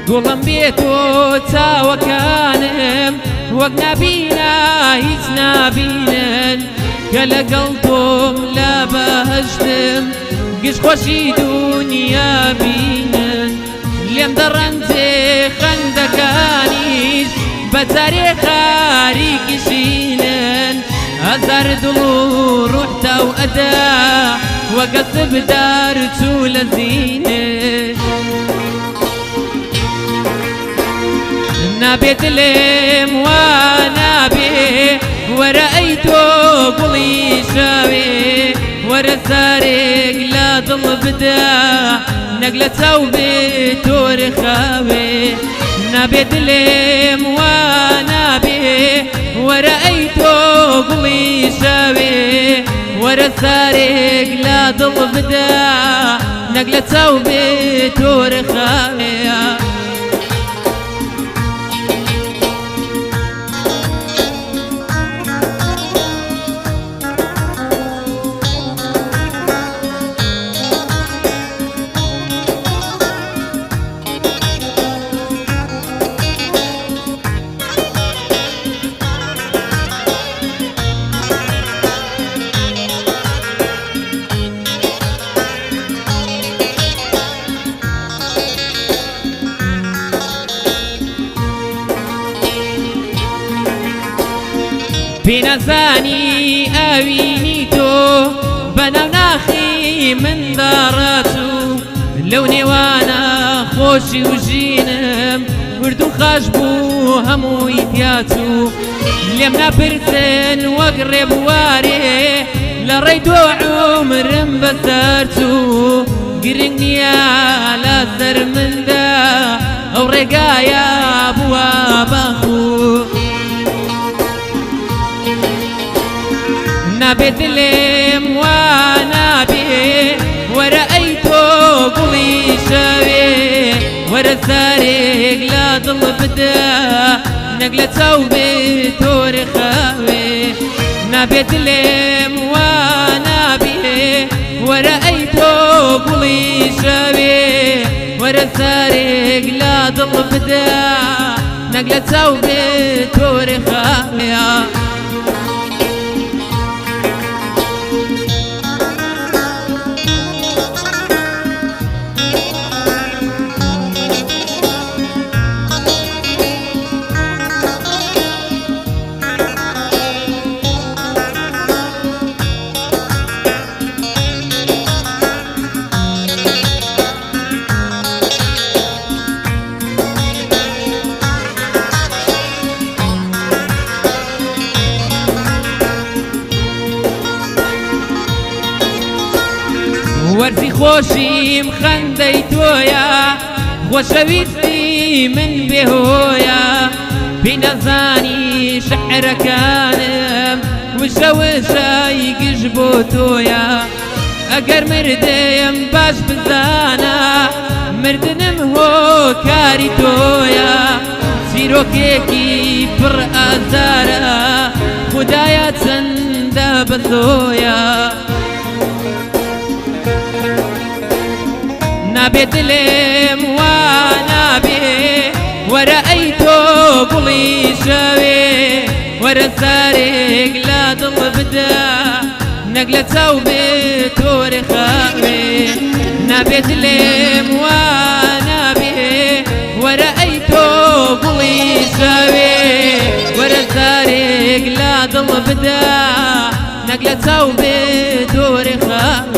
گوڵم بێتۆ چاوەکانم وەک نابینا هیچ نابینن کە لەگەڵ تۆم لە بەهەشتم گشت خۆشی دونیا بینن لێم دەڕەنجێ خەندەکانیش بەجارێ خاریکیشینن هەزار دڵ و ڕوح تاو ئەدا وەگە سبدار چوو لە زینن نابێت لێم وا نابێ وەرە ئەی تۆ گوڵی شاوێ وەرە سارێک لە دڵ بدە نەک لە چاو بێ تۆرە خاوێ نابێت لێم وا نابێ وەرە ئەی تۆ گوڵی شاوێ وەرە سارێک لە دڵ بدە نەک لە چاو بێ تۆرە خاوێ پێنەزانی ئاوینی تۆ بەناو ناخی من داڕاتوو لەو نێوانە خۆشی و ژینم ورد و خاش بوو هەمووی تیاچوو لێم ناپرسن وەک ڕێبوارێ لە ڕێی تۆ عومرم بەسەر چوو گرنگ نییە لە سەر مندا ئەو ڕێگایە بووە بەخوو نابێت لێم وا نابێ وەرە ئەی تۆ گوڵی شەوێ وەرە سارێک لە دڵ بدە نەک لە چاو بێ تۆرە خاوێ نابێت لێم وا نابێ وەرە ئەی تۆ گوڵی شەوێ وەرە سارێک لە دڵ بدە نەک لە چاو بێ تۆرە خاوێ وەرزی خۆشیم خەندەی تۆیە خۆشەویستی من بێهۆیە پێی نەزانی شەعرەکانم وشە وشەی گشت بۆ تۆیە ئەگەر مردەیەم باش بزانە مردنم هۆکاری تۆیە چیرۆکێکی پڕ ئازارە خودایە چەندە بەزۆیە نابێت لێم وا نابێ وەرە ئەی تۆ گوڵی شەوێ وەرە سارێک لە دڵ بدە نەک لە چاو بێ تۆرە خاوێ نابێت لێم وا نابێ وەرە ئەی تۆ گوڵی شەوێ وەرە سارێک لە دڵ بدە نەک لە چاو بێ تۆرە خاوێ